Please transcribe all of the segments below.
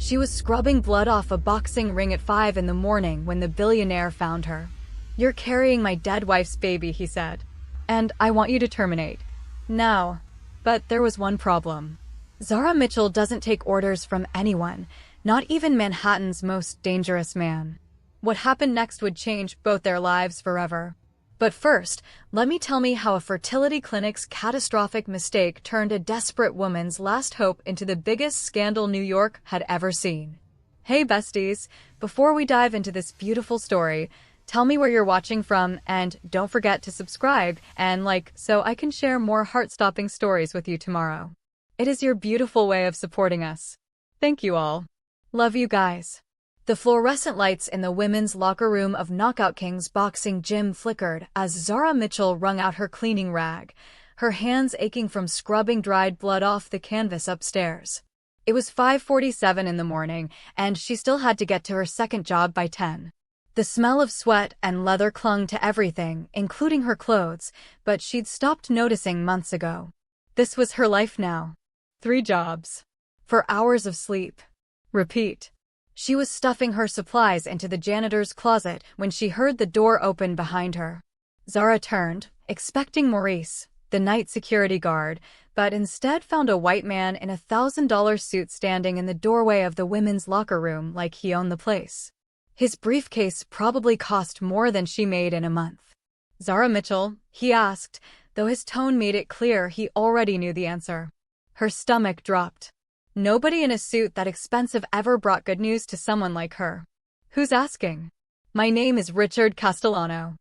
She was scrubbing blood off a boxing ring at 5 in the morning when the billionaire found her. "You're carrying my dead wife's baby," he said. "And I want you to terminate. Now." But there was one problem. Zara Mitchell doesn't take orders from anyone, not even Manhattan's most dangerous man. What happened next would change both their lives forever. But first, let me tell me how a fertility clinic's catastrophic mistake turned a desperate woman's last hope into the biggest scandal New York had ever seen. Hey besties, before we dive into this beautiful story, tell me where you're watching from, and don't forget to subscribe and like so I can share more heart-stopping stories with you tomorrow. It is your beautiful way of supporting us. Thank you all. Love you guys. The fluorescent lights in the women's locker room of Knockout King's boxing gym flickered as Zara Mitchell wrung out her cleaning rag, her hands aching from scrubbing dried blood off the canvas upstairs. It was 5:47 in the morning, and she still had to get to her second job by 10. The smell of sweat and leather clung to everything, including her clothes, but she'd stopped noticing months ago. This was her life now. 3 jobs. 4 hours of sleep. Repeat. She was stuffing her supplies into the janitor's closet when she heard the door open behind her. Zara turned, expecting Maurice, the night security guard, but instead found a white man in a $1,000 suit standing in the doorway of the women's locker room like he owned the place. His briefcase probably cost more than she made in a month. "Zara Mitchell?" he asked, though his tone made it clear he already knew the answer. Her stomach dropped. Nobody in a suit that expensive ever brought good news to someone like her. "Who's asking?" "My name is Richard Castellano.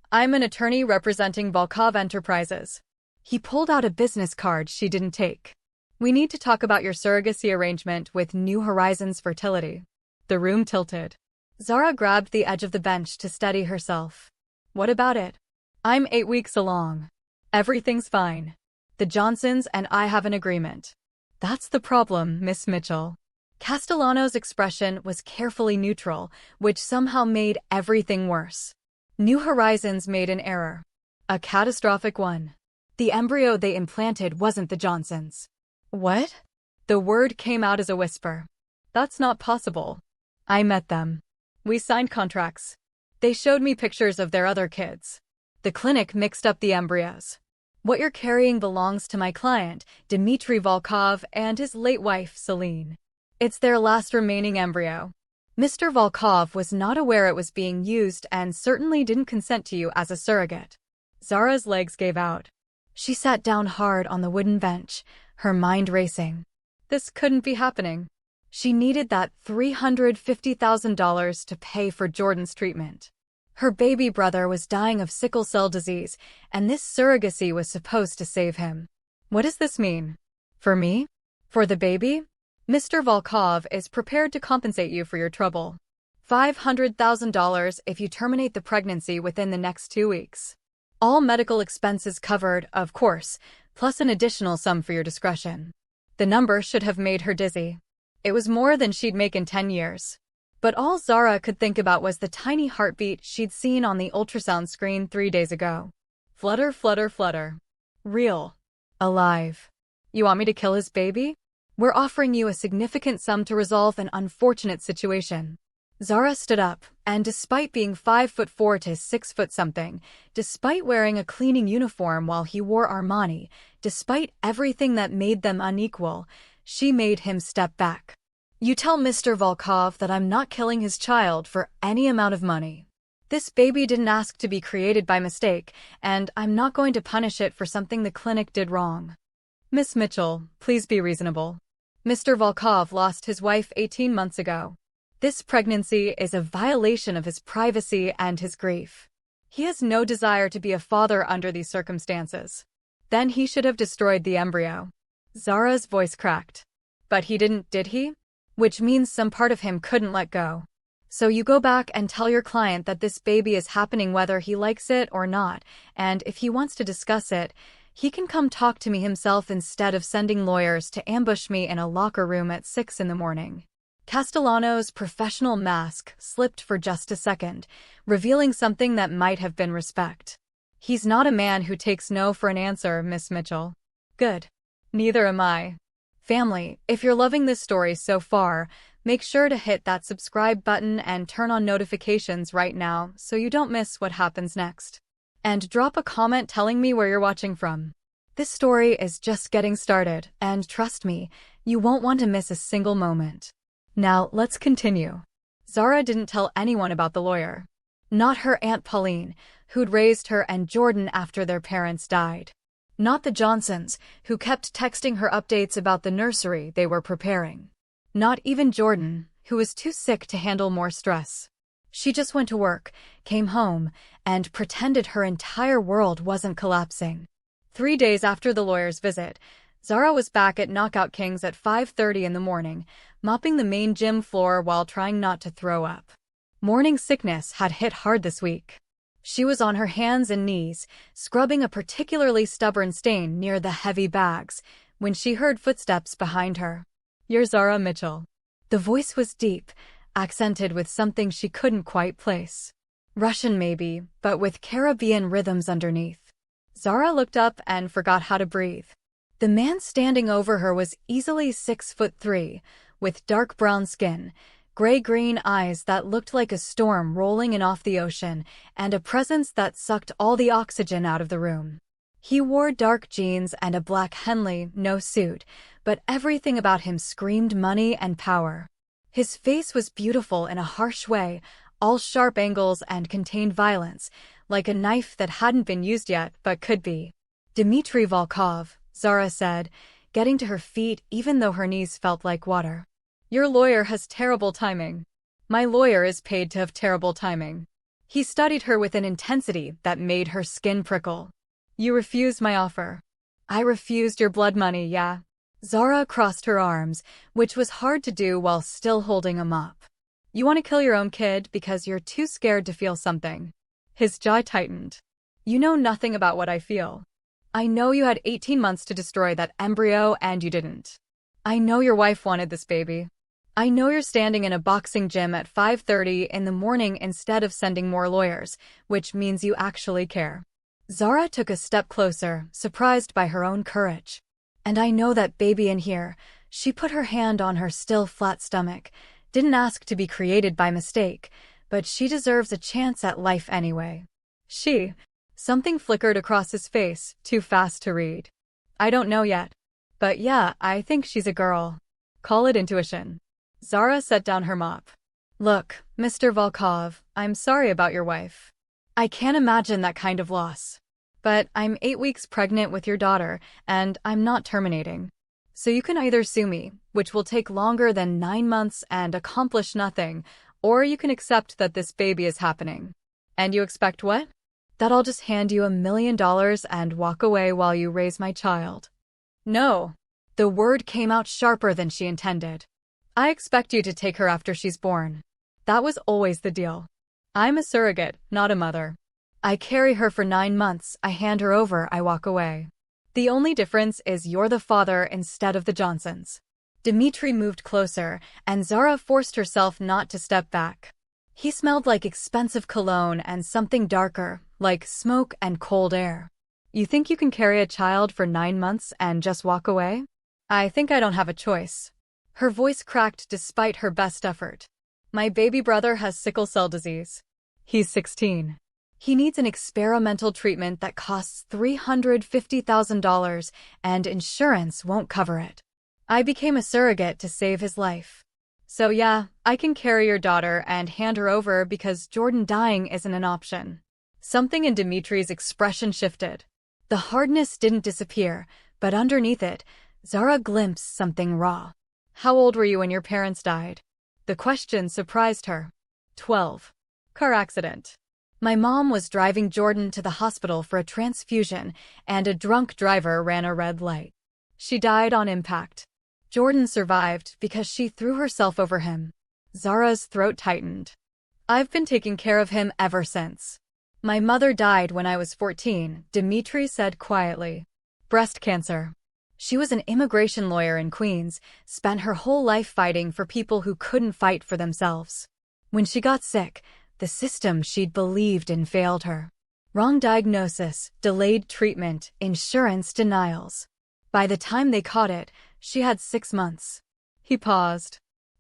I'm an attorney representing Volkov Enterprises." He pulled out a business card she didn't take. "We need to talk about your surrogacy arrangement with New Horizons Fertility." The room tilted. Zara grabbed the edge of the bench to steady herself. "What about it?" "I'm 8 weeks along. Everything's fine. The Johnsons and I have an agreement." "That's the problem, Miss Mitchell." Castellano's expression was carefully neutral, which somehow made everything worse. New Horizons made an error. A catastrophic one. The embryo they implanted wasn't the Johnsons. "What?" The word came out as a whisper. "That's not possible. I met them. We signed contracts. They showed me pictures of their other kids. The clinic mixed up the embryos. What you're carrying belongs to my client, Dmitry Volkov, and his late wife, Celine. It's their last remaining embryo. Mr. Volkov was not aware it was being used and certainly didn't consent to you as a surrogate." Zara's legs gave out. She sat down hard on the wooden bench, her mind racing. This couldn't be happening. She needed that $350,000 to pay for Jordan's treatment. Her baby brother was dying of sickle cell disease, and this surrogacy was supposed to save him. "What does this mean? For me? For the baby? Mr. Volkov is prepared to compensate you for your trouble. $500,000 if you terminate the pregnancy within the next 2 weeks. All medical expenses covered, of course, plus an additional sum for your discretion." The number should have made her dizzy. It was more than she'd make in 10 years. But all Zara could think about was the tiny heartbeat she'd seen on the ultrasound screen 3 days ago. Flutter, flutter, flutter. Real. Alive. "You want me to kill his baby? We're offering you a significant sum to resolve an unfortunate situation." Zara stood up, and despite being 5'4" to 6' something, despite wearing a cleaning uniform while he wore Armani, despite everything that made them unequal, she made him step back. "You tell Mr. Volkov that I'm not killing his child for any amount of money. This baby didn't ask to be created by mistake, and I'm not going to punish it for something the clinic did wrong." "Miss Mitchell, please be reasonable. Mr. Volkov lost his wife 18 months ago. This pregnancy is a violation of his privacy and his grief. He has no desire to be a father under these circumstances. Then he should have destroyed the embryo." Zara's voice cracked. "But he didn't, did he? Which means some part of him couldn't let go. So you go back and tell your client that this baby is happening whether he likes it or not, and if he wants to discuss it, he can come talk to me himself instead of sending lawyers to ambush me in a locker room at 6 in the morning." Castellano's professional mask slipped for just a second, revealing something that might have been respect. "He's not a man who takes no for an answer, Miss Mitchell." "Good. Neither am I. Family, if you're loving this story so far, Make sure to hit that subscribe button and turn on notifications right now so you don't miss what happens next. And drop a comment telling me where you're watching from. This story is just getting started, and trust me, you won't want to miss a single moment. Now, let's continue. Zara didn't tell anyone about the lawyer. Not her Aunt Pauline, who'd raised her and Jordan after their parents died. Not the Johnsons, who kept texting her updates about the nursery they were preparing. Not even Jordan, who was too sick to handle more stress. She just went to work, came home, and pretended her entire world wasn't collapsing. 3 days after the lawyer's visit, Zara was back at Knockout Kings at 5:30 in the morning, mopping the main gym floor while trying not to throw up. Morning sickness had hit hard this week. She was on her hands and knees, scrubbing a particularly stubborn stain near the heavy bags, when she heard footsteps behind her. "You're Zara Mitchell." The voice was deep, accented with something she couldn't quite place. Russian maybe, but with Caribbean rhythms underneath. Zara looked up and forgot how to breathe. The man standing over her was easily 6'3", with dark brown skin, gray-green eyes that looked like a storm rolling in off the ocean, and a presence that sucked all the oxygen out of the room. He wore dark jeans and a black Henley no suit, but everything about him screamed money and power. His face was beautiful in a harsh way, all sharp angles and contained violence, like a knife that hadn't been used yet but could be. "Dmitry Volkov," Zara said, getting to her feet even though her knees felt like water. "Your lawyer has terrible timing." "My lawyer is paid to have terrible timing." He studied her with an intensity that made her skin prickle. "You refused my offer." "I refused your blood money, yeah." Zara crossed her arms, which was hard to do while still holding a mop. "You want to kill your own kid because you're too scared to feel something." His jaw tightened. "You know nothing about what I feel. I know you had 18 months to destroy that embryo and you didn't. I know your wife wanted this baby. I know you're standing in a boxing gym at 5:30 in the morning instead of sending more lawyers, which means you actually care." Zara took a step closer, surprised by her own courage. "And I know that baby in here," she put her hand on her still flat stomach, "didn't ask to be created by mistake, but she deserves a chance at life anyway." Something flickered across his face, too fast to read. "I don't know yet. But yeah, I think she's a girl. Call it intuition." Zara set down her mop. "Look, Mr. Volkov, I'm sorry about your wife. I can't imagine that kind of loss. But I'm 8 weeks pregnant with your daughter, and I'm not terminating. So you can either sue me, which will take longer than 9 months and accomplish nothing, or you can accept that this baby is happening. And you expect what? That I'll just hand you $1 million and walk away while you raise my child." "No." The word came out sharper than she intended. "I expect you to take her after she's born. That was always the deal. I'm a surrogate, not a mother. I carry her for 9 months, I hand her over, I walk away. The only difference is you're the father instead of the Johnsons." Dmitry moved closer, and Zara forced herself not to step back. He smelled like expensive cologne and something darker, like smoke and cold air. "You think you can carry a child for 9 months and just walk away?" "I think I don't have a choice." Her voice cracked despite her best effort. "My baby brother has sickle cell disease. He's 16. He needs an experimental treatment that costs $350,000, and insurance won't cover it. I became a surrogate to save his life. So yeah, I can carry your daughter and hand her over because Jordan dying isn't an option." Something in Dmitry's expression shifted. The hardness didn't disappear, but underneath it, Zara glimpsed something raw. "How old were you when your parents died?" The question surprised her. 12. "Car accident. My mom was driving Jordan to the hospital for a transfusion, and a drunk driver ran a red light. She died on impact. Jordan survived because she threw herself over him." Zara's throat tightened. "I've been taking care of him ever since. My mother died when I was 14, Dmitry said quietly. Breast cancer. She was an immigration lawyer in Queens, spent her whole life fighting for people who couldn't fight for themselves. When she got sick, the system she'd believed in failed her. Wrong diagnosis, delayed treatment, insurance denials. By the time they caught it, she had 6 months." He paused.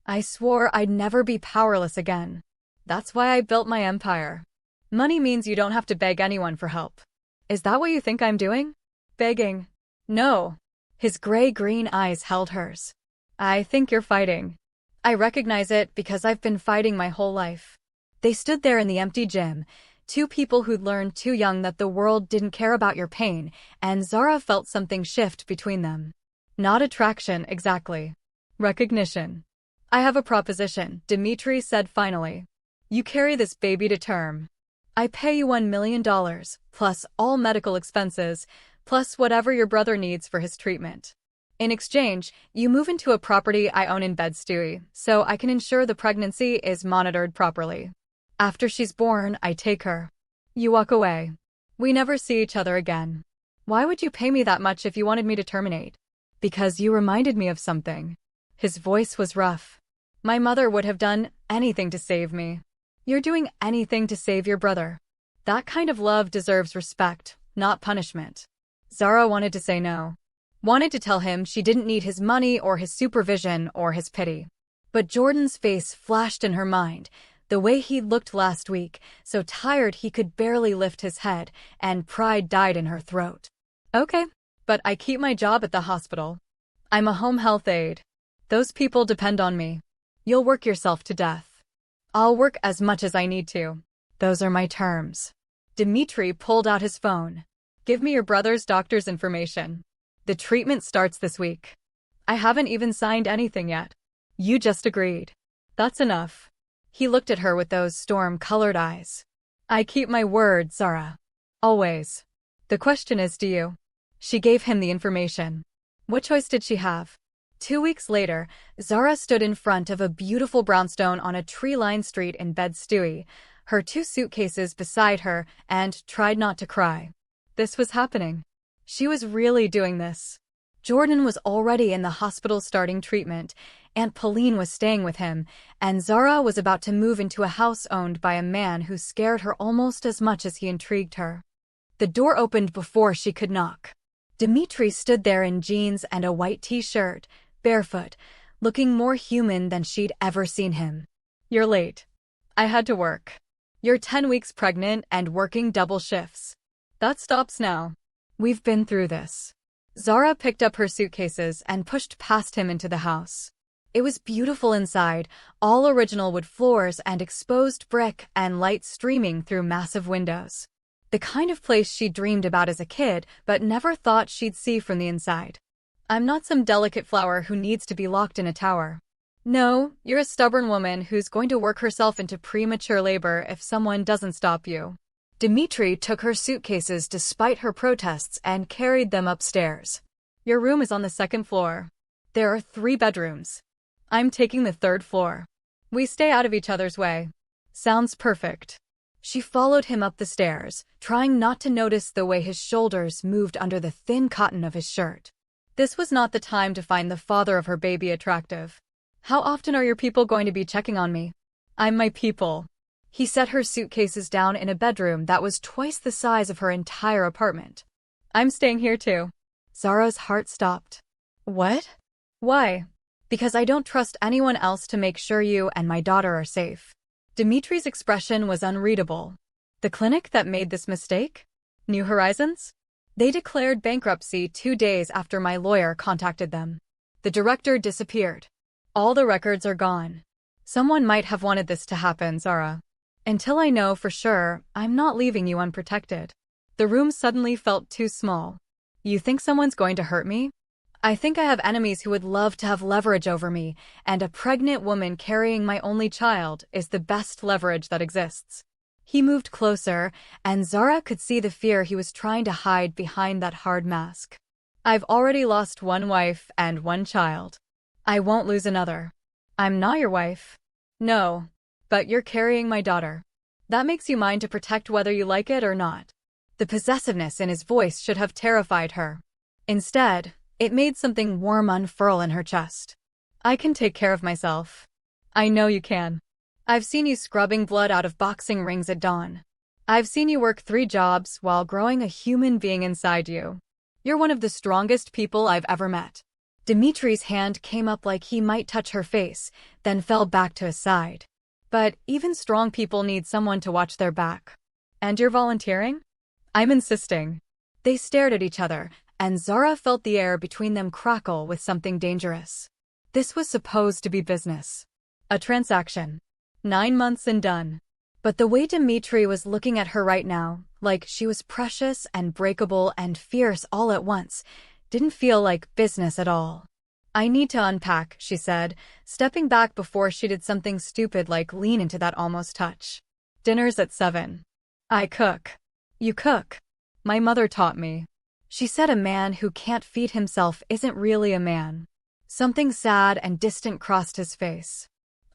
I swore I'd never be powerless again. That's why I built my empire. Money means you don't have to beg anyone for help. Is that what you think I'm doing? Begging? No. His gray-green eyes held hers. I think you're fighting. I recognize it because I've been fighting my whole life. They stood there in the empty gym, two people who'd learned too young that the world didn't care about your pain, and Zara felt something shift between them. Not attraction, exactly. Recognition. I have a proposition, Dimitri said finally. You carry this baby to term. I pay you $1 million, plus all medical expenses, plus whatever your brother needs for his treatment. In exchange, you move into a property I own in Bed-Stuy, so I can ensure the pregnancy is monitored properly. After she's born, I take her. You walk away. We never see each other again. Why would you pay me that much if you wanted me to terminate? Because you reminded me of something. His voice was rough. My mother would have done anything to save me. You're doing anything to save your brother. That kind of love deserves respect, not punishment. Zara wanted to say no. Wanted to tell him she didn't need his money or his supervision or his pity. But Jordan's face flashed in her mind, the way he'd looked last week, so tired he could barely lift his head, and pride died in her throat. Okay, but I keep my job at the hospital. I'm a home health aide. Those people depend on me. You'll work yourself to death. I'll work as much as I need to. Those are my terms. Dimitri pulled out his phone. Give me your brother's doctor's information. The treatment starts this week. I haven't even signed anything yet. You just agreed. That's enough. He looked at her with those storm-colored eyes. I keep my word, Zara. Always. The question is, do you? She gave him the information. What choice did she have? 2 weeks later, Zara stood in front of a beautiful brownstone on a tree-lined street in Bed-Stuy, her 2 suitcases beside her, and tried not to cry. This was happening. She was really doing this. Jordan was already in the hospital starting treatment, Aunt Pauline was staying with him, and Zara was about to move into a house owned by a man who scared her almost as much as he intrigued her. The door opened before she could knock. Dimitri stood there in jeans and a white t-shirt, barefoot, looking more human than she'd ever seen him. You're late. I had to work. You're 10 weeks pregnant and working double shifts. That stops now. We've been through this. Zara picked up her suitcases and pushed past him into the house. It was beautiful inside, all original wood floors and exposed brick and light streaming through massive windows. The kind of place she dreamed about as a kid, but never thought she'd see from the inside. I'm not some delicate flower who needs to be locked in a tower. No, you're a stubborn woman who's going to work herself into premature labor if someone doesn't stop you. Dimitri took her suitcases despite her protests and carried them upstairs. Your room is on the 2nd floor. There are 3 bedrooms. I'm taking the 3rd floor. We stay out of each other's way. Sounds perfect. She followed him up the stairs, trying not to notice the way his shoulders moved under the thin cotton of his shirt. This was not the time to find the father of her baby attractive. How often are your people going to be checking on me? I'm my people. He set her suitcases down in a bedroom that was twice the size of her entire apartment. I'm staying here too. Zara's heart stopped. What? Why? Because I don't trust anyone else to make sure you and my daughter are safe. Dimitri's expression was unreadable. The clinic that made this mistake? New Horizons? They declared bankruptcy 2 days after my lawyer contacted them. The director disappeared. All the records are gone. Someone might have wanted this to happen, Zara. Until I know for sure, I'm not leaving you unprotected. The room suddenly felt too small. You think someone's going to hurt me? I think I have enemies who would love to have leverage over me, and a pregnant woman carrying my only child is the best leverage that exists. He moved closer, and Zara could see the fear he was trying to hide behind that hard mask. I've already lost 1 wife and 1 child. I won't lose another. I'm not your wife. No. But you're carrying my daughter. That makes you mine to protect whether you like it or not. The possessiveness in his voice should have terrified her. Instead, it made something warm unfurl in her chest. I can take care of myself. I know you can. I've seen you scrubbing blood out of boxing rings at dawn. I've seen you work 3 jobs while growing a human being inside you. You're one of the strongest people I've ever met. Dimitri's hand came up like he might touch her face, then fell back to his side. But even strong people need someone to watch their back. And you're volunteering? I'm insisting. They stared at each other, and Zara felt the air between them crackle with something dangerous. This was supposed to be business. A transaction. 9 months and done. But the way Dimitri was looking at her right now, like she was precious and breakable and fierce all at once, didn't feel like business at all. I need to unpack, she said, stepping back before she did something stupid like lean into that almost touch. Dinner's at 7. I cook. You cook. My mother taught me. She said a man who can't feed himself isn't really a man. Something sad and distant crossed his face.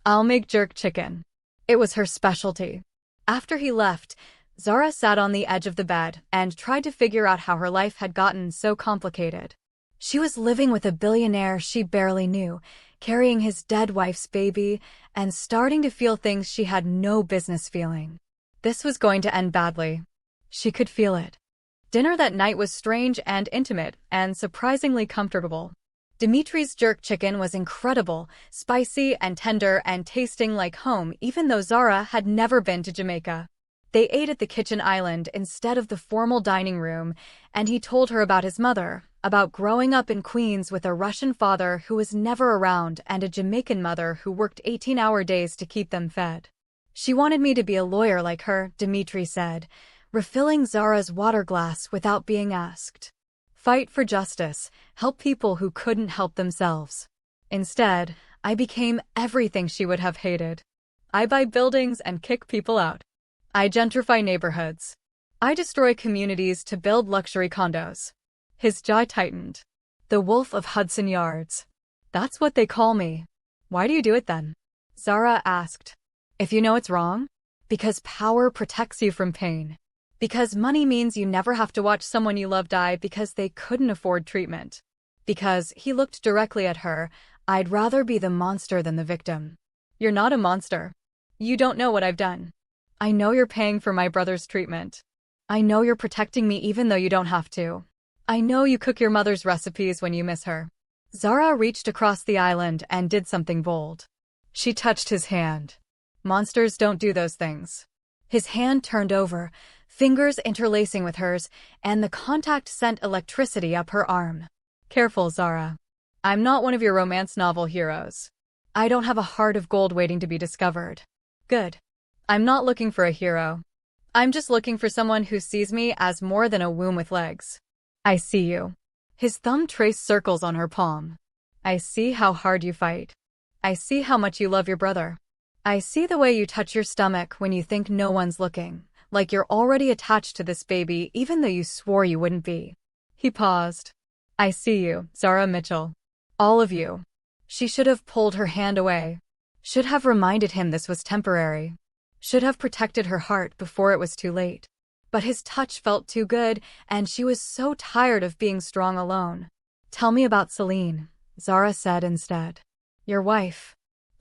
I'll make jerk chicken. It was her specialty. After he left, Zara sat on the edge of the bed and tried to figure out how her life had gotten so complicated. She was living with a billionaire she barely knew, carrying his dead wife's baby, and starting to feel things she had no business feeling. This was going to end badly. She could feel it. Dinner that night was strange and intimate and surprisingly comfortable. Dimitri's jerk chicken was incredible, spicy and tender and tasting like home even though Zara had never been to Jamaica. They ate at the kitchen island instead of the formal dining room, and he told her about his mother, about growing up in Queens with a Russian father who was never around and a Jamaican mother who worked 18-hour days to keep them fed. She wanted me to be a lawyer like her, Dimitri said, refilling Zara's water glass without being asked. Fight for justice, help people who couldn't help themselves. Instead, I became everything she would have hated. I buy buildings and kick people out. I gentrify neighborhoods. I destroy communities to build luxury condos. His jaw tightened. The Wolf of Hudson Yards. That's what they call me. Why do you do it then? Zara asked. If you know it's wrong? Because power protects you from pain. Because money means you never have to watch someone you love die because they couldn't afford treatment. Because, he looked directly at her, I'd rather be the monster than the victim. You're not a monster. You don't know what I've done. I know you're paying for my brother's treatment. I know you're protecting me even though you don't have to. I know you cook your mother's recipes when you miss her. Zara reached across the island and did something bold. She touched his hand. Monsters don't do those things. His hand turned over, fingers interlacing with hers, and the contact sent electricity up her arm. Careful, Zara. I'm not one of your romance novel heroes. I don't have a heart of gold waiting to be discovered. Good. I'm not looking for a hero. I'm just looking for someone who sees me as more than a womb with legs. I see you. His thumb traced circles on her palm. I see how hard you fight. I see how much you love your brother. I see the way you touch your stomach when you think no one's looking, like you're already attached to this baby even though you swore you wouldn't be. He paused. I see you, Zara Mitchell. All of you. She should have pulled her hand away. Should have reminded him this was temporary. Should have protected her heart before it was too late. But his touch felt too good, and she was so tired of being strong alone. Tell me about Celine, Zara said instead. Your wife.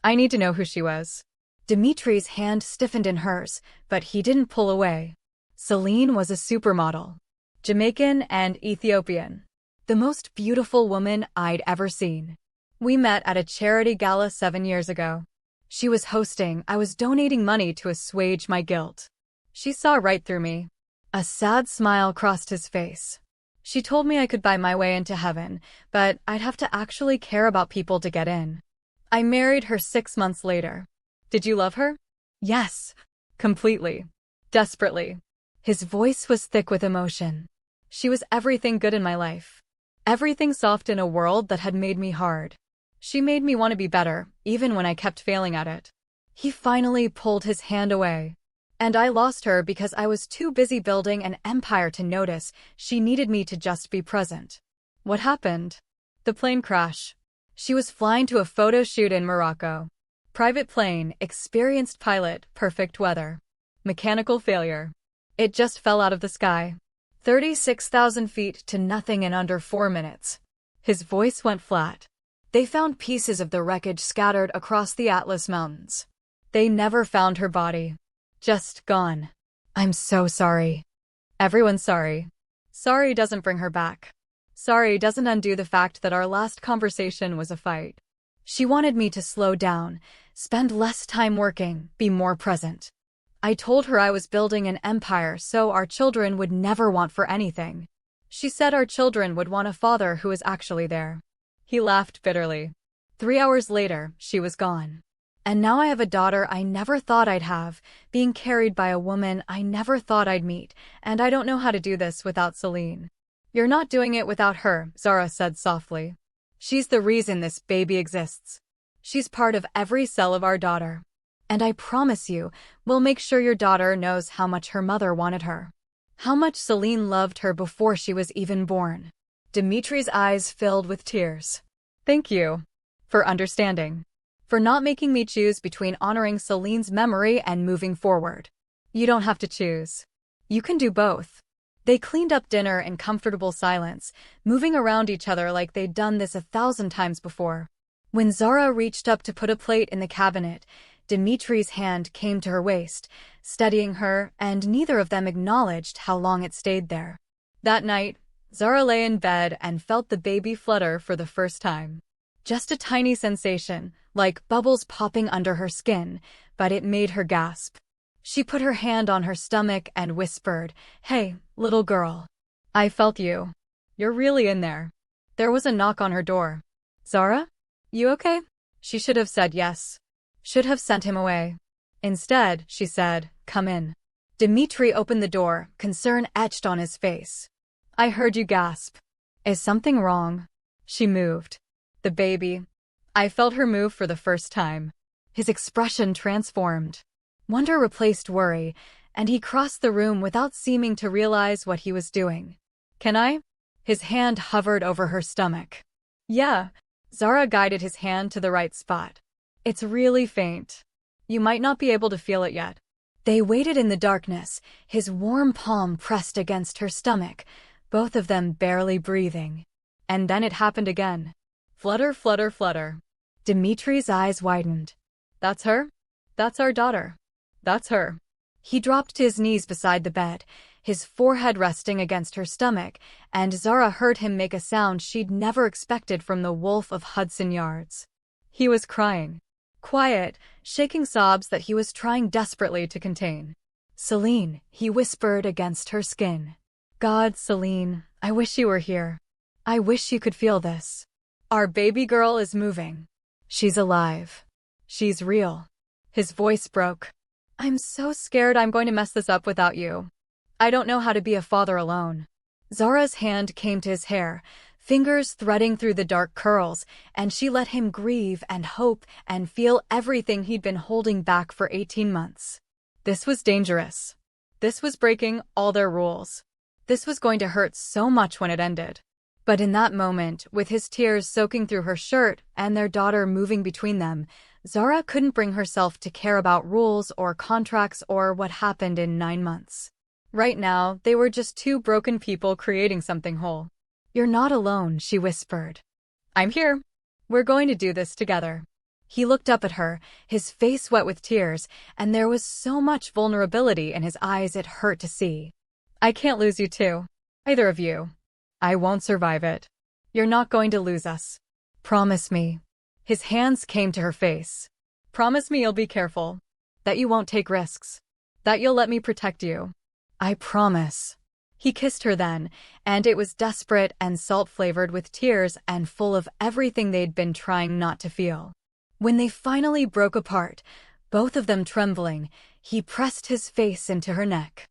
I need to know who she was. Dimitri's hand stiffened in hers, but he didn't pull away. Celine was a supermodel. Jamaican and Ethiopian. The most beautiful woman I'd ever seen. We met at a charity gala 7 years ago. She was hosting, I was donating money to assuage my guilt. She saw right through me. A sad smile crossed his face. She told me I could buy my way into heaven, but I'd have to actually care about people to get in. I married her 6 months later. Did you love her? Yes. Completely. Desperately. His voice was thick with emotion. She was everything good in my life. Everything soft in a world that had made me hard. She made me want to be better, even when I kept failing at it. He finally pulled his hand away. And I lost her because I was too busy building an empire to notice she needed me to just be present. What happened? The plane crash. She was flying to a photo shoot in Morocco. Private plane, experienced pilot, perfect weather. Mechanical failure. It just fell out of the sky. 36,000 feet to nothing in under 4 minutes. His voice went flat. They found pieces of the wreckage scattered across the Atlas Mountains. They never found her body. Just gone. I'm so sorry. Everyone's sorry. Sorry doesn't bring her back. Sorry doesn't undo the fact that our last conversation was a fight. She wanted me to slow down, spend less time working, be more present. I told her I was building an empire so our children would never want for anything. She said our children would want a father who was actually there. He laughed bitterly. 3 hours later, she was gone. And now I have a daughter I never thought I'd have, being carried by a woman I never thought I'd meet, and I don't know how to do this without Celine. You're not doing it without her, Zara said softly. She's the reason this baby exists. She's part of every cell of our daughter. And I promise you, we'll make sure your daughter knows how much her mother wanted her. How much Celine loved her before she was even born. Dimitri's eyes filled with tears. Thank you. For understanding. For not making me choose between honoring Celine's memory and moving forward. You don't have to choose. You can do both. They cleaned up dinner in comfortable silence, moving around each other like they'd done this 1,000 times before. When Zara reached up to put a plate in the cabinet, Dimitri's hand came to her waist, steadying her, and neither of them acknowledged how long it stayed there. That night, Zara lay in bed and felt the baby flutter for the first time. Just a tiny sensation, like bubbles popping under her skin, but it made her gasp. She put her hand on her stomach and whispered, "Hey, little girl. I felt you. You're really in there." There was a knock on her door. "Zara? You okay?" She should have said yes. Should have sent him away. Instead, she said, "Come in." Dimitri opened the door, concern etched on his face. "I heard you gasp. Is something wrong?" She moved. The baby. I felt her move for the first time. His expression transformed. Wonder replaced worry, and he crossed the room without seeming to realize what he was doing. "Can I?" His hand hovered over her stomach. "Yeah." Zara guided his hand to the right spot. "It's really faint. You might not be able to feel it yet." They waited in the darkness, his warm palm pressed against her stomach, both of them barely breathing. And then it happened again. Flutter, flutter, flutter. Dimitri's eyes widened. "That's her? That's our daughter. That's her." He dropped to his knees beside the bed, his forehead resting against her stomach, and Zara heard him make a sound she'd never expected from the wolf of Hudson Yards. He was crying. Quiet, shaking sobs that he was trying desperately to contain. "Celine," he whispered against her skin. "God, Celine, I wish you were here. I wish you could feel this. Our baby girl is moving. She's alive. She's real." His voice broke. "I'm so scared I'm going to mess this up without you. I don't know how to be a father alone." Zara's hand came to his hair, fingers threading through the dark curls, and she let him grieve and hope and feel everything he'd been holding back for 18 months. This was dangerous. This was breaking all their rules. This was going to hurt so much when it ended. But in that moment, with his tears soaking through her shirt and their daughter moving between them, Zara couldn't bring herself to care about rules or contracts or what happened in 9 months. Right now, they were just two broken people creating something whole. "You're not alone," she whispered. "I'm here. We're going to do this together." He looked up at her, his face wet with tears, and there was so much vulnerability in his eyes it hurt to see. "I can't lose you too. Either of you. I won't survive it. You're not going to lose us. Promise me." His hands came to her face. "Promise me you'll be careful. That you won't take risks. That you'll let me protect you." "I promise." He kissed her then, and it was desperate and salt-flavored with tears and full of everything they'd been trying not to feel. When they finally broke apart, both of them trembling, he pressed his face into her neck.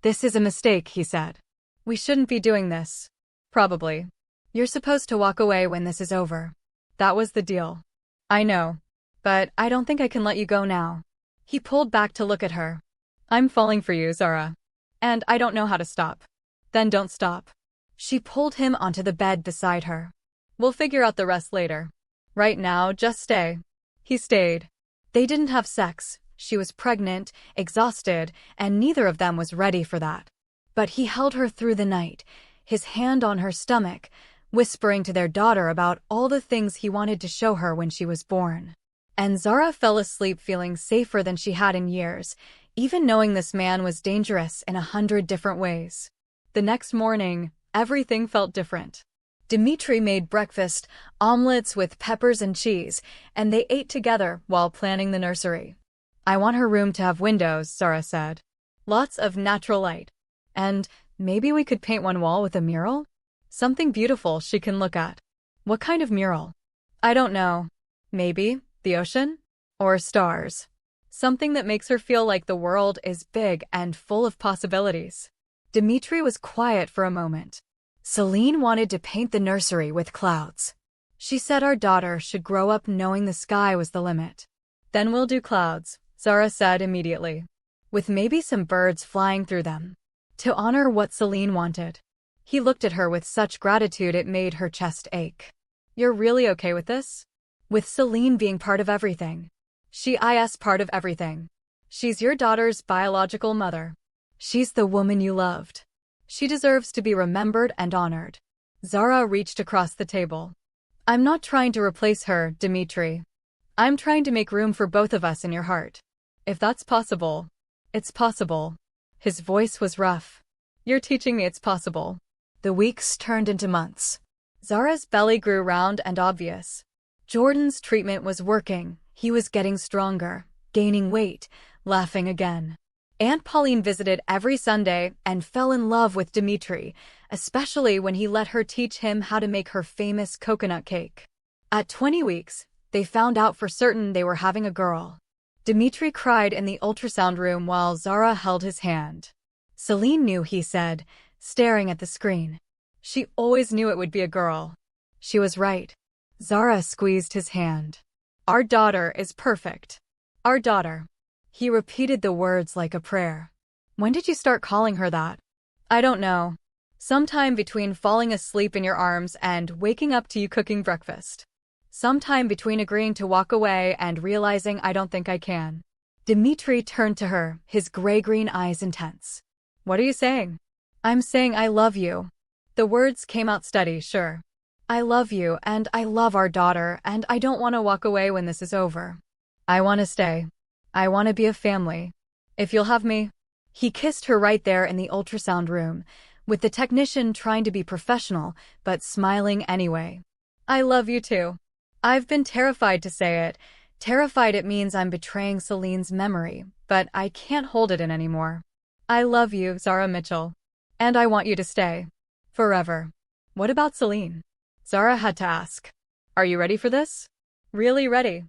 "This is a mistake," he said. "We shouldn't be doing this. Probably. You're supposed to walk away when this is over. That was the deal. I know. But I don't think I can let you go now." He pulled back to look at her. "I'm falling for you, Zara. And I don't know how to stop." "Then don't stop." She pulled him onto the bed beside her. "We'll figure out the rest later. Right now, just stay." He stayed. They didn't have sex. She was pregnant, exhausted, and neither of them was ready for that. But he held her through the night, his hand on her stomach, whispering to their daughter about all the things he wanted to show her when she was born. And Zara fell asleep feeling safer than she had in years, even knowing this man was dangerous in 100 different ways. The next morning, everything felt different. Dmitri made breakfast, omelets with peppers and cheese, and they ate together while planning the nursery. I want her room to have windows, Zara said. Lots of natural light. And maybe we could paint one wall with a mural? Something beautiful she can look at. What kind of mural? I don't know. Maybe the ocean? Or stars. Something that makes her feel like the world is big and full of possibilities. Dmitri was quiet for a moment. Celine wanted to paint the nursery with clouds. She said our daughter should grow up knowing the sky was the limit. Then we'll do clouds, Zara said immediately, with maybe some birds flying through them, to honor what Celine wanted. He looked at her with such gratitude it made her chest ache. You're really okay with this? With Celine being part of everything. She is part of everything. She's your daughter's biological mother. She's the woman you loved. She deserves to be remembered and honored. Zara reached across the table. I'm not trying to replace her, Dmitri. I'm trying to make room for both of us in your heart. If that's possible, it's possible. His voice was rough. You're teaching me it's possible. The weeks turned into months. Zara's belly grew round and obvious. Jordan's treatment was working. He was getting stronger, gaining weight, laughing again. Aunt Pauline visited every Sunday and fell in love with Dmitri, especially when he let her teach him how to make her famous coconut cake. At 20 weeks, they found out for certain they were having a girl. Dmitri cried in the ultrasound room while Zara held his hand. Celine knew, he said, staring at the screen. She always knew it would be a girl. She was right. Zara squeezed his hand. Our daughter is perfect. Our daughter. He repeated the words like a prayer. When did you start calling her that? I don't know. Sometime between falling asleep in your arms and waking up to you cooking breakfast. Sometime between agreeing to walk away and realizing I don't think I can. Dmitri turned to her, his gray-green eyes intense. What are you saying? I'm saying I love you. The words came out steady, sure. I love you, and I love our daughter, and I don't want to walk away when this is over. I want to stay. I want to be a family. If you'll have me. He kissed her right there in the ultrasound room, with the technician trying to be professional, but smiling anyway. I love you too. I've been terrified to say it. Terrified it means I'm betraying Celine's memory, but I can't hold it in anymore. I love you, Zara Mitchell. And I want you to stay. Forever. What about Celine? Zara had to ask. Are you ready for this? Really ready.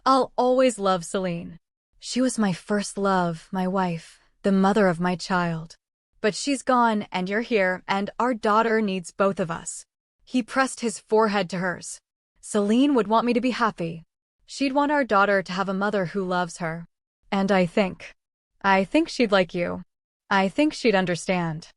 I'll always love Celine. She was my first love, my wife, the mother of my child. But she's gone, and you're here, and our daughter needs both of us. He pressed his forehead to hers. Celine would want me to be happy. She'd want our daughter to have a mother who loves her. And I think she'd like you. I think she'd understand.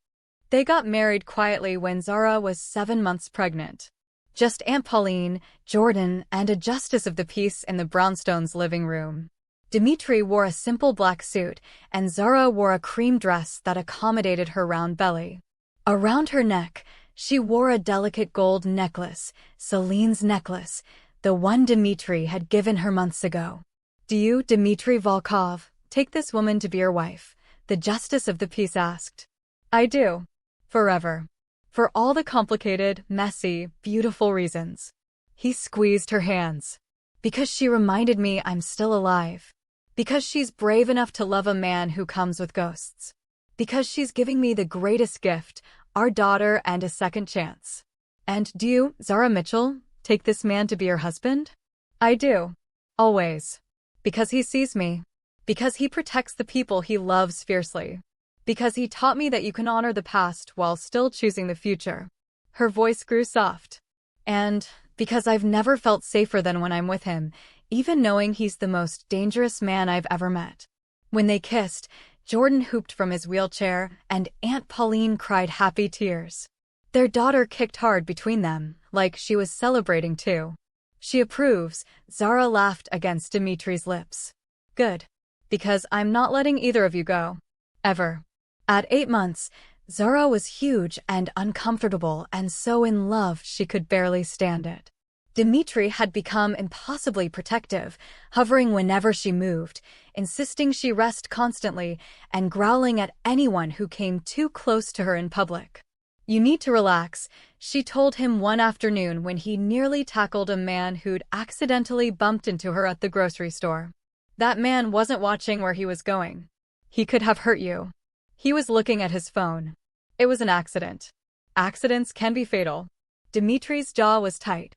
They got married quietly when Zara was 7 months pregnant. Just Aunt Pauline, Jordan, and a justice of the peace in the Brownstones' living room. Dmitri wore a simple black suit, and Zara wore a cream dress that accommodated her round belly. Around her neck, she wore a delicate gold necklace, Celine's necklace, the one Dmitri had given her months ago. Do you, Dmitri Volkov, take this woman to be your wife? The justice of the peace asked. I do. Forever. For all the complicated, messy, beautiful reasons. He squeezed her hands. Because she reminded me I'm still alive. Because she's brave enough to love a man who comes with ghosts. Because she's giving me the greatest gift, our daughter, and a second chance. And do you, Zara Mitchell, take this man to be your husband? I do. Always. Because he sees me. Because he protects the people he loves fiercely. Because he taught me that you can honor the past while still choosing the future. Her voice grew soft. And because I've never felt safer than when I'm with him, even knowing he's the most dangerous man I've ever met. When they kissed, Jordan hooped from his wheelchair, and Aunt Pauline cried happy tears. Their daughter kicked hard between them, like she was celebrating too. She approves, Zara laughed against Dmitri's lips. Good. Because I'm not letting either of you go. Ever. At 8 months, Zara was huge and uncomfortable and so in love she could barely stand it. Dmitri had become impossibly protective, hovering whenever she moved, insisting she rest constantly, and growling at anyone who came too close to her in public. You need to relax, She told him one afternoon when he nearly tackled a man who'd accidentally bumped into her at the grocery store. That man wasn't watching where he was going. He could have hurt you. He was looking at his phone. It was an accident. Accidents can be fatal. Dimitri's jaw was tight.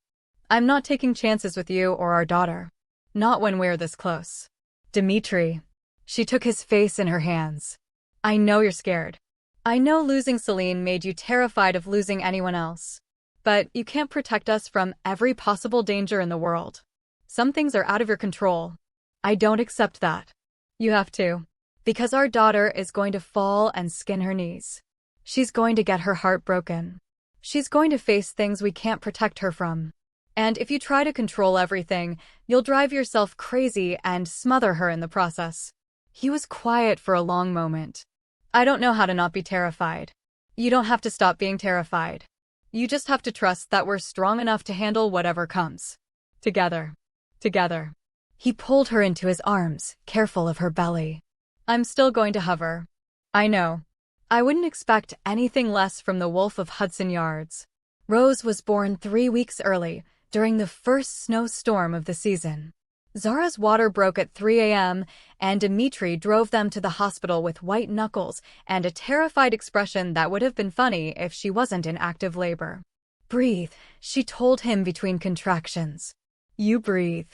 I'm not taking chances with you or our daughter. Not when we're this close. Dimitri. She took his face in her hands. I know you're scared. I know losing Celine made you terrified of losing anyone else. But you can't protect us from every possible danger in the world. Some things are out of your control. I don't accept that. You have to. Because our daughter is going to fall and skin her knees. She's going to get her heart broken. She's going to face things we can't protect her from. And if you try to control everything, you'll drive yourself crazy and smother her in the process. He was quiet for a long moment. I don't know how to not be terrified. You don't have to stop being terrified. You just have to trust that we're strong enough to handle whatever comes. Together. Together. He pulled her into his arms, careful of her belly. I'm still going to hover. I know. I wouldn't expect anything less from the Wolf of Hudson Yards. Rose was born 3 weeks early, during the first snowstorm of the season. Zara's water broke at 3 a.m., and Dimitri drove them to the hospital with white knuckles and a terrified expression that would have been funny if she wasn't in active labor. Breathe, she told him between contractions. You breathe.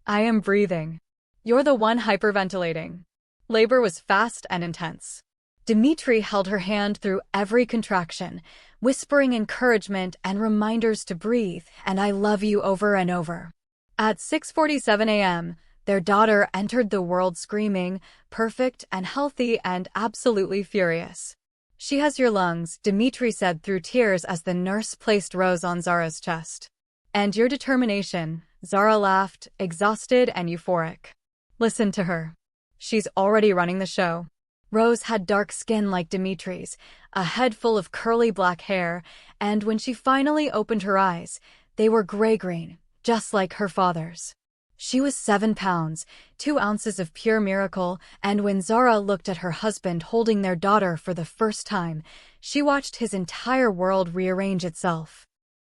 I am breathing. You're the one hyperventilating. Labor was fast and intense. Dimitri held her hand through every contraction, whispering encouragement and reminders to breathe and I love you over and over. At 6:47 a.m., their daughter entered the world screaming, perfect and healthy and absolutely furious. She has your lungs, Dimitri said through tears as the nurse placed Rose on Zara's chest. And your determination, Zara laughed, exhausted and euphoric. Listen to her. She's already running the show. Rose had dark skin like Dimitri's, a head full of curly black hair, and when she finally opened her eyes, they were gray-green, just like her father's. She was 7 pounds, 2 ounces of pure miracle, and when Zara looked at her husband holding their daughter for the first time, she watched his entire world rearrange itself.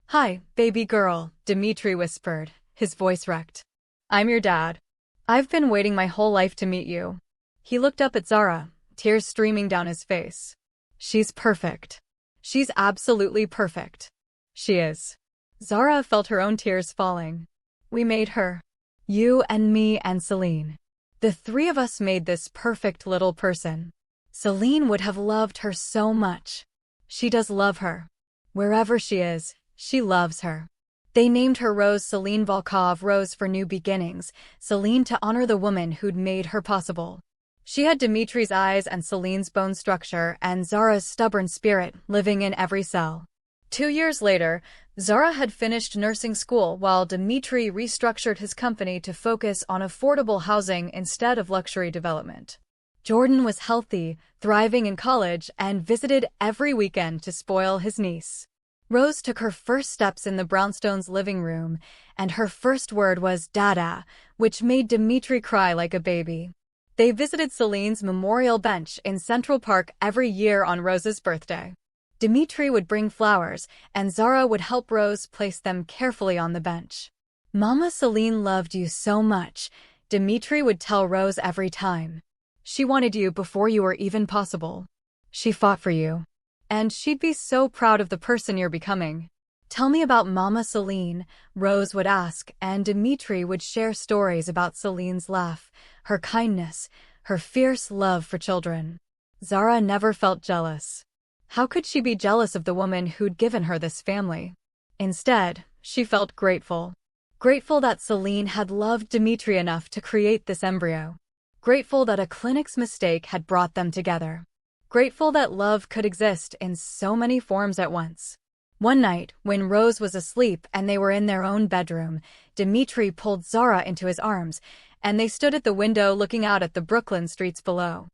Hi, baby girl, Dimitri whispered, his voice wrecked. I'm your dad. I've been waiting my whole life to meet you. He looked up at Zara, tears streaming down his face. She's perfect. She's absolutely perfect. She is. Zara felt her own tears falling. We made her. You and me and Celine. The 3 of us made this perfect little person. Celine would have loved her so much. She does love her. Wherever she is, she loves her. They named her Rose Celine Volkov, Rose for new beginnings, Celine to honor the woman who'd made her possible. She had Dimitri's eyes and Celine's bone structure and Zara's stubborn spirit living in every cell. 2 years later, Zara had finished nursing school while Dimitri restructured his company to focus on affordable housing instead of luxury development. Jordan was healthy, thriving in college, and visited every weekend to spoil his niece. Rose took her first steps in the Brownstones' living room, and her first word was "Dada," which made Dimitri cry like a baby. They visited Celine's memorial bench in Central Park every year on Rose's birthday. Dimitri would bring flowers, and Zara would help Rose place them carefully on the bench. Mama Celine loved you so much, Dimitri would tell Rose every time. She wanted you before you were even possible. She fought for you. And she'd be so proud of the person you're becoming. Tell me about Mama Celine, Rose would ask, and Dimitri would share stories about Celine's laugh, her kindness, her fierce love for children. Zara never felt jealous. How could she be jealous of the woman who'd given her this family? Instead, she felt grateful. Grateful that Celine had loved Dimitri enough to create this embryo. Grateful that a clinic's mistake had brought them together. Grateful that love could exist in so many forms at once. One night, when Rose was asleep and they were in their own bedroom, Dimitri pulled Zara into his arms, and they stood at the window looking out at the Brooklyn streets below.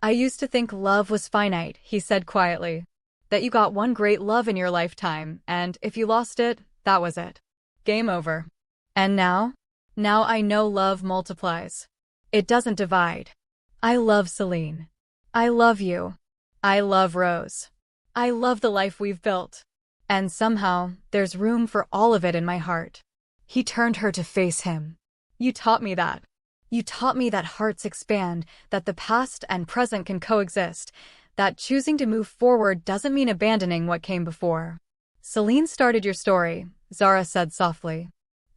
I used to think love was finite, he said quietly. That you got one great love in your lifetime, and if you lost it, that was it. Game over. And now? Now I know love multiplies. It doesn't divide. I love Celine. I love you. I love Rose. I love the life we've built. And somehow, there's room for all of it in my heart. He turned her to face him. You taught me that. You taught me that hearts expand, that the past and present can coexist, that choosing to move forward doesn't mean abandoning what came before. Celine started your story, Zara said softly.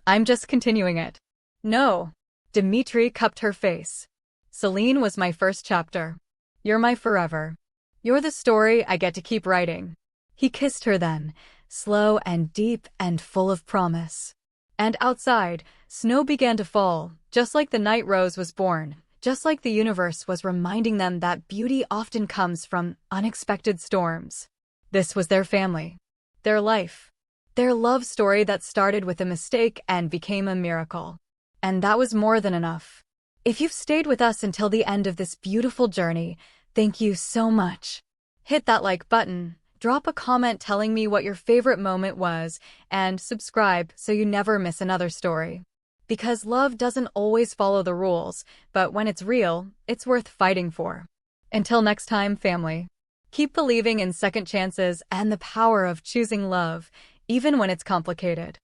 I'm just continuing it. No. Dimitri cupped her face. Celine was my first chapter. You're my forever. You're the story I get to keep writing. He kissed her then, slow and deep and full of promise. And outside, snow began to fall, just like the night Rose was born, just like the universe was reminding them that beauty often comes from unexpected storms. This was their family, their life, their love story that started with a mistake and became a miracle. And that was more than enough. If you've stayed with us until the end of this beautiful journey, thank you so much. Hit that like button, drop a comment telling me what your favorite moment was, and subscribe so you never miss another story. Because love doesn't always follow the rules, but when it's real, it's worth fighting for. Until next time, family. Keep believing in second chances and the power of choosing love, even when it's complicated.